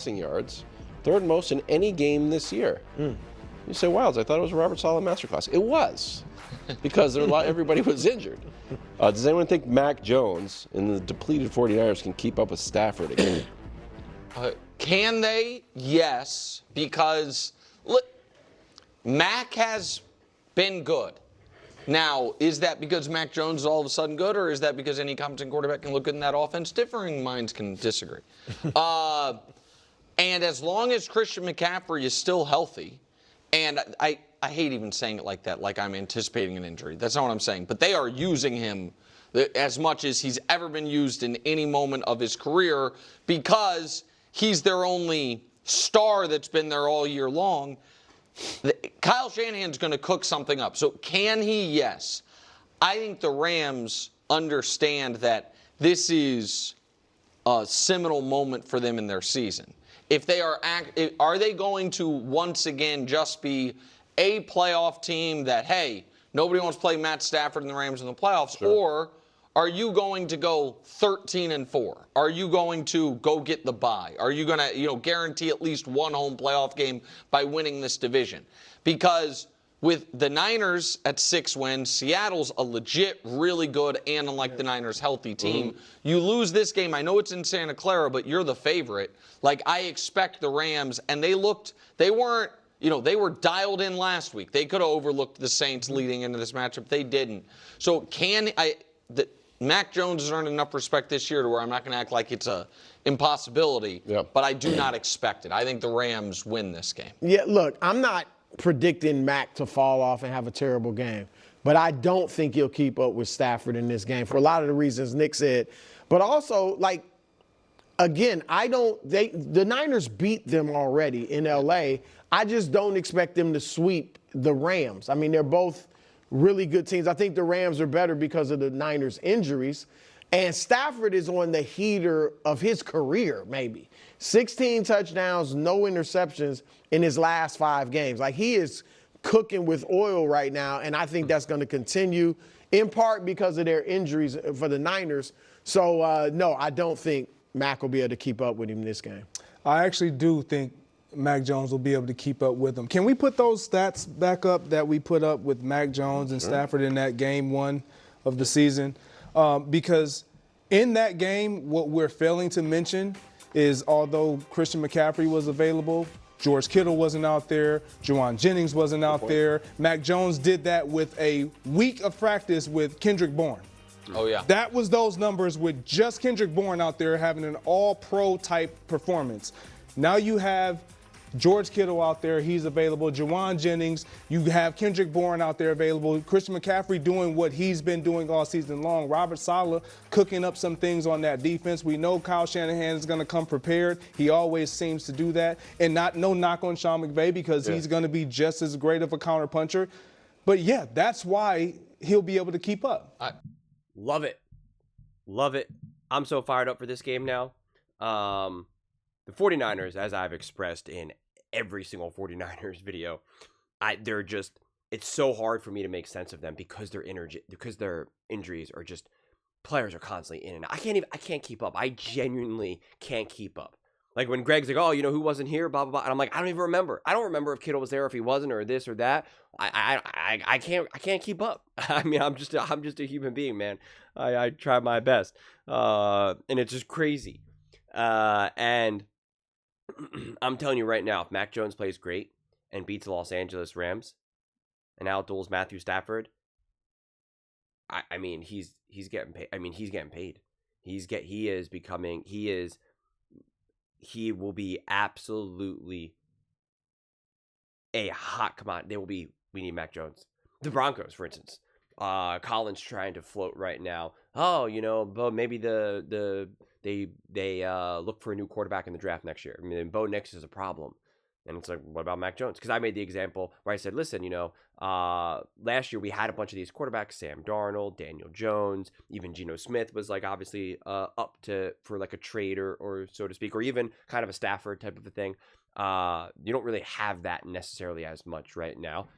passing yards, third most in any game this year. You say, Wilds, I thought it was a Robert Saleh masterclass. It was, because everybody was injured. Does anyone think Mac Jones and the depleted 49ers can keep up with Stafford again? Can they? Yes, because look, Mac has been good. Now, is that because Mac Jones is all of a sudden good, or is that because any competent quarterback can look good in that offense? Differing minds can disagree. And as long as Christian McCaffrey is still healthy, and I hate even saying it like that, like I'm anticipating an injury. That's not what I'm saying. But they are using him as much as he's ever been used in any moment of his career because he's their only star that's been there all year long. Kyle Shanahan's going to cook something up. So can he? Yes. I think the Rams understand that this is a seminal moment for them in their season. If they are they going to once again just be a playoff team that, hey, nobody wants to play Matt Stafford and the Rams in the playoffs, sure. Or are you going to go 13-4? Are you going to go get the bye? Are you going to, guarantee at least one home playoff game by winning this division? Because with the Niners at 6 wins, Seattle's a legit, really good, and unlike the Niners, healthy team. You lose this game. I know it's in Santa Clara, but you're the favorite. Like, I expect the Rams, and they weren't, they were dialed in last week. They could have overlooked the Saints leading into this matchup. They didn't. So Mac Jones has earned enough respect this year to where I'm not going to act like it's a impossibility, but I do not expect it. I think the Rams win this game. Yeah, look, I'm not predicting Mac to fall off and have a terrible game, but I don't think he'll keep up with Stafford in this game for a lot of the reasons Nick said. But also, again, the Niners beat them already in L.A. I just don't expect them to sweep the Rams. I mean, they're both really good teams. I think the Rams are better because of the Niners' injuries. And Stafford is on the heater of his career, maybe. 16 touchdowns, no interceptions in his last 5 games. Like, he is cooking with oil right now, and I think that's going to continue, in part because of their injuries for the Niners. So, no, I don't think Mac will be able to keep up with him in this game. I actually do think Mac Jones will be able to keep up with him. Can we put those stats back up that we put up with Mac Jones and Stafford in that game 1 of the season? Because in that game, what we're failing to mention is although Christian McCaffrey was available, George Kittle wasn't out there, Juwan Jennings wasn't out there. Mac Jones did that with a week of practice with Kendrick Bourne. Oh, yeah. That was those numbers with just Kendrick Bourne out there having an all-pro type performance. Now you have George Kittle out there, he's available. Juwan Jennings, you have Kendrick Bourne out there available. Christian McCaffrey doing what he's been doing all season long. Robert Saleh cooking up some things on that defense. We know Kyle Shanahan is going to come prepared. He always seems to do that. And no knock on Sean McVay because he's going to be just as great of a counterpuncher. But, yeah, that's why he'll be able to keep up. Love it. Love it. I'm so fired up for this game now. The 49ers, as I've expressed in every single 49ers video, it's so hard for me to make sense of them because their injuries are just, players are constantly in and out. I can't keep up. I genuinely can't keep up. Like when Greg's like, oh, who wasn't here, blah, blah, blah. And I'm like, I don't even remember. I don't remember if Kittle was there, if he wasn't, or this or that. I can't keep up. I mean, I'm just a human being, man. I try my best. And it's just crazy. And I'm telling you right now, if Mac Jones plays great and beats the Los Angeles Rams and outduels Matthew Stafford, I mean, he's getting paid. I mean, he's getting paid. He will be absolutely a hot commodity. We need Mac Jones. The Broncos, for instance. Colin's trying to float right now. Oh, but maybe they look for a new quarterback in the draft next year. I mean, Bo Nix is a problem. And it's like, what about Mac Jones? Because I made the example where I said, listen, last year we had a bunch of these quarterbacks, Sam Darnold, Daniel Jones, even Geno Smith was like obviously up for like a trade or so to speak, or even kind of a Stafford type of a thing. You don't really have that necessarily as much right now,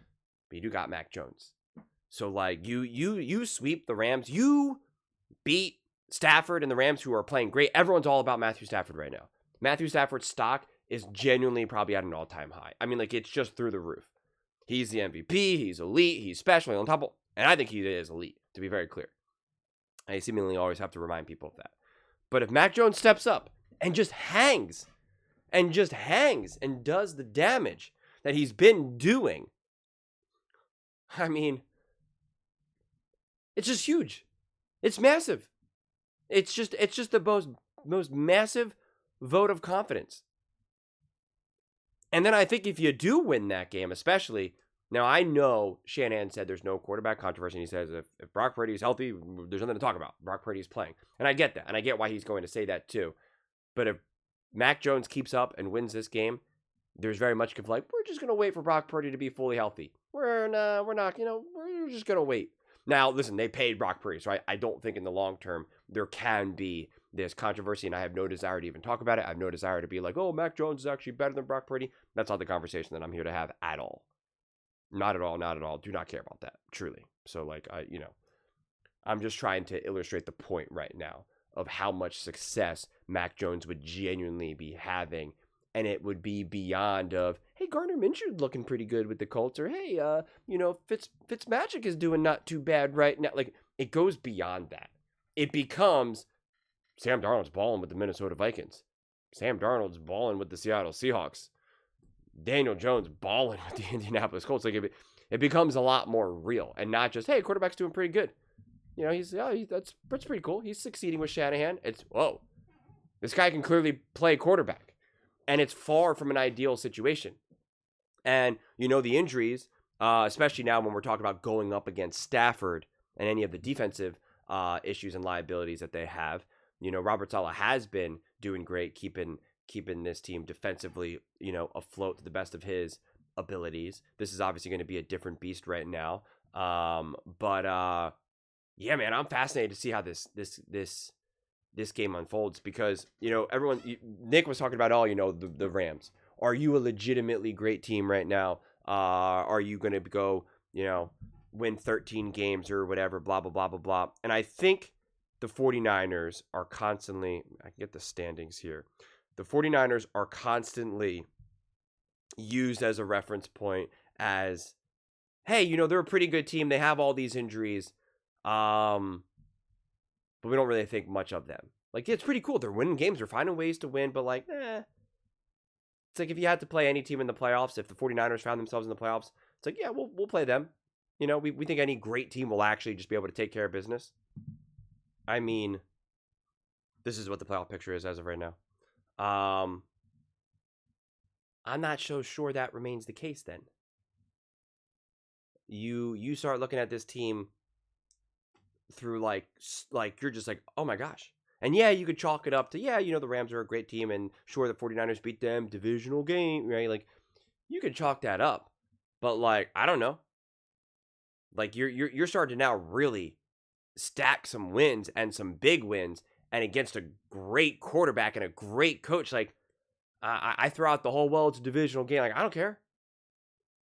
but you do got Mac Jones. So like you sweep the Rams, you beat Stafford and the Rams, who are playing great. Everyone's all about Matthew Stafford right now. Matthew Stafford's stock is genuinely probably at an all-time high. I mean, like, it's just through the roof. He's the MVP. He's elite. He's special. On top of, and I think he is elite, to be very clear. I seemingly always have to remind people of that. But if Mac Jones steps up and just hangs and does the damage that he's been doing, I mean, it's just huge. It's massive. It's just the most massive vote of confidence. And then I think if you do win that game, especially, now I know Shanahan said there's no quarterback controversy. And he says if Brock Purdy is healthy, there's nothing to talk about. Brock Purdy is playing. And I get that. And I get why he's going to say that too. But if Mac Jones keeps up and wins this game, there's very much like, we're just going to wait for Brock Purdy to be fully healthy. We're not, we're just going to wait. Now, listen, they paid Brock Purdy, so I don't think in the long term there can be this controversy, and I have no desire to even talk about it. I have no desire to be like, oh, Mac Jones is actually better than Brock Purdy. That's not the conversation that I'm here to have at all. Not at all, not at all. Do not care about that, truly. So, like, I'm just trying to illustrate the point right now of how much success Mac Jones would genuinely be having, and it would be beyond of, hey, Gardner Minshew's looking pretty good with the Colts, or hey, Fitzmagic is doing not too bad right now. Like, it goes beyond that. It becomes Sam Darnold's balling with the Minnesota Vikings. Sam Darnold's balling with the Seattle Seahawks. Daniel Jones balling with the Indianapolis Colts. Like, it becomes a lot more real, and not just, hey, quarterback's doing pretty good. That's pretty cool. He's succeeding with Shanahan. It's, whoa, this guy can clearly play quarterback. And it's far from an ideal situation. And, the injuries, especially now when we're talking about going up against Stafford and any of the defensive issues and liabilities that they have, Robert Saleh has been doing great, keeping this team defensively, afloat to the best of his abilities. This is obviously going to be a different beast right now. Yeah, man, I'm fascinated to see how this game unfolds, because Nick was talking about the Rams. Are you a legitimately great team right now? Are you going to go win 13 games or whatever, blah blah blah blah blah. And I think the 49ers are constantly, I can get the standings here, the 49ers are constantly used as a reference point as, hey, they're a pretty good team, they have all these injuries, but we don't really think much of them. Like, it's pretty cool. They're winning games. They're finding ways to win, but like, It's like if you had to play any team in the playoffs, if the 49ers found themselves in the playoffs, it's like, yeah, we'll play them. We think any great team will actually just be able to take care of business. I mean, this is what the playoff picture is as of right now. I'm not so sure that remains the case then. You start looking at this team through like you're just like, oh my gosh. And yeah, you could chalk it up to, the Rams are a great team, and sure, the 49ers beat them, divisional game, right? Like, you could chalk that up. But like, I don't know. Like, you're starting to now really stack some wins and some big wins, and against a great quarterback and a great coach. Like, I throw out the whole, well, it's a divisional game. Like, I don't care.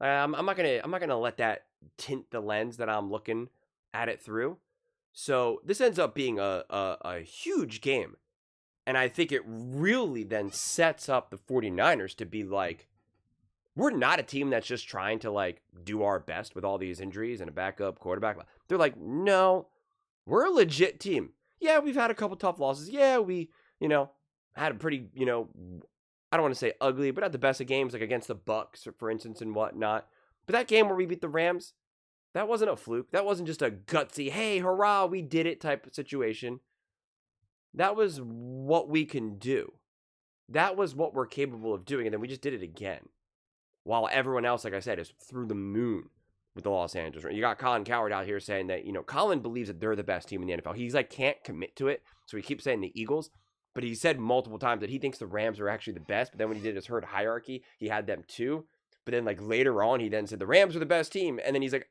I'm not gonna let that tint the lens that I'm looking at it through. So this ends up being a huge game. And I think it really then sets up the 49ers to be like, we're not a team that's just trying to like do our best with all these injuries and a backup quarterback. They're like, no, we're a legit team. Yeah, we've had a couple tough losses. Yeah, we, had a pretty, I don't want to say ugly, but at the best of games, like against the Bucks, for instance, and whatnot. But that game where we beat the Rams, that wasn't a fluke. That wasn't just a gutsy, hey, hurrah, we did it type of situation. That was what we can do. That was what we're capable of doing, and then we just did it again. While everyone else, like I said, is through the moon with the Los Angeles. You got Colin Cowherd out here saying that, Colin believes that they're the best team in the NFL. He's like, can't commit to it, so he keeps saying the Eagles. But he said multiple times that he thinks the Rams are actually the best. But then when he did his herd hierarchy, he had them too. But then like later on, he then said the Rams are the best team. And then he's like,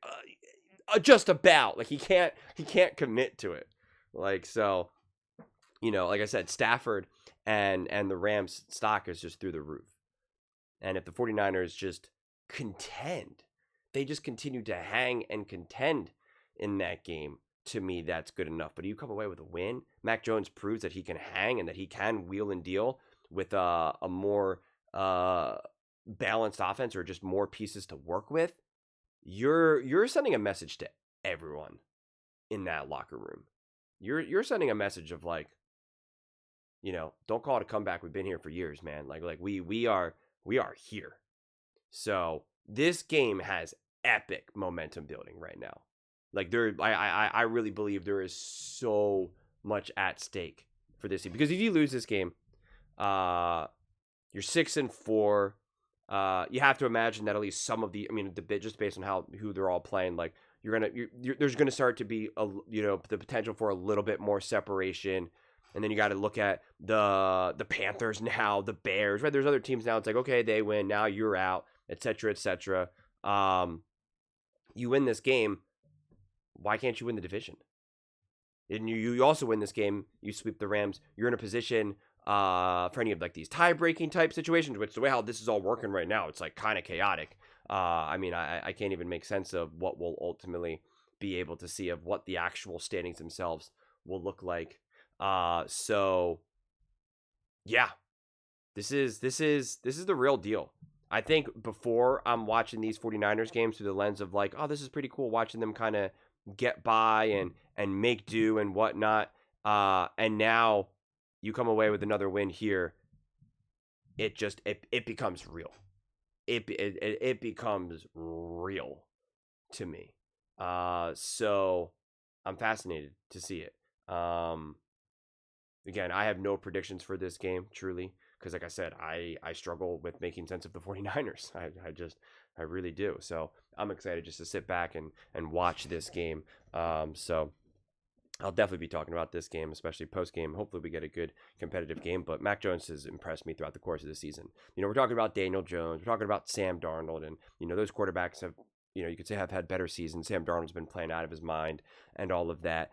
just about. Like he can't commit to it. Like, so, like I said, Stafford and the Rams stock is just through the roof. And if the 49ers just contend, they just continue to hang and contend in that game, to me, that's good enough. But you come away with a win. Mac Jones proves that he can hang and that he can wheel and deal with a more balanced offense or just more pieces to work with, you're sending a message to everyone in that locker room. You're sending a message of like, don't call it a comeback. We've been here for years, man. Like we are here. So this game has epic momentum building right now. Like I really believe there is so much at stake for this team, because if you lose this game, you're 6-4. You have to imagine that at least some of the bit just based on who they're all playing, like there's gonna start to be the potential for a little bit more separation. And then you got to look at the Panthers now, the Bears, right? There's other teams now. It's like, okay, they win, now you're out, et cetera, et cetera. You win this game, why can't you win the division? And you also win this game, you sweep the Rams, you're in a position for any of like these tie-breaking type situations, which the way how this is all working right now, it's like kind of chaotic. I can't even make sense of what we'll ultimately be able to see of what the actual standings themselves will look like. So yeah, this is the real deal. I think before I'm watching these 49ers games through the lens of like, oh, this is pretty cool watching them kind of get by and make do and whatnot. And now you come away with another win here. It becomes real. It becomes real to me. So I'm fascinated to see it. Again, I have no predictions for this game, truly, because like I said, I struggle with making sense of the 49ers. I really do. So I'm excited just to sit back and watch this game. So I'll definitely be talking about this game, especially post-game. Hopefully we get a good competitive game, but Mac Jones has impressed me throughout the course of the season. We're talking about Daniel Jones, we're talking about Sam Darnold, and, those quarterbacks have, you could say have had better seasons. Sam Darnold's been playing out of his mind and all of that.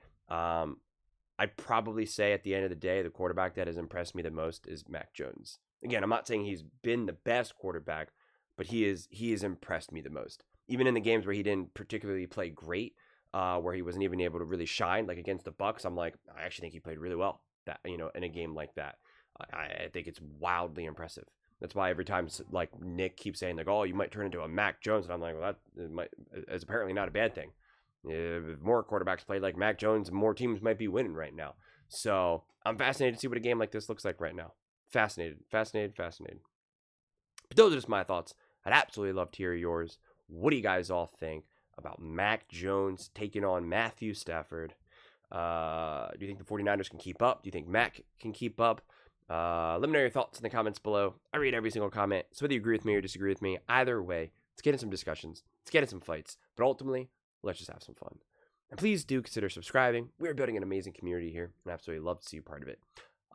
I'd probably say at the end of the day, the quarterback that has impressed me the most is Mac Jones. Again, I'm not saying he's been the best quarterback, but he has impressed me the most. Even in the games where he didn't particularly play great, where he wasn't even able to really shine, like against the Bucs, I'm like, I actually think he played really well. That in a game like that, I think it's wildly impressive. That's why every time like Nick keeps saying like, oh, you might turn into a Mac Jones, and I'm like, well, that is apparently not a bad thing. If more quarterbacks played like Mac Jones, more teams might be winning right now. So I'm fascinated to see what a game like this looks like right now. Fascinated. But those are just my thoughts. I'd absolutely love to hear yours. What do you guys all think about Mac Jones taking on Matthew Stafford? Do you think the 49ers can keep up? Do you think Mac can keep up? Let me know your thoughts in the comments below. I read every single comment. So whether you agree with me or disagree with me, either way, let's get in some discussions. Let's get in some fights. But ultimately, let's just have some fun. And please do consider subscribing. We're building an amazing community here, and I absolutely love to see you part of it.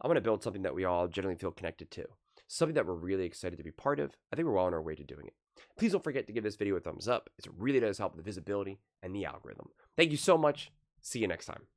I want to build something that we all generally feel connected to. Something that we're really excited to be part of. I think we're well on our way to doing it. Please don't forget to give this video a thumbs up. It really does help with the visibility and the algorithm. Thank you so much. See you next time.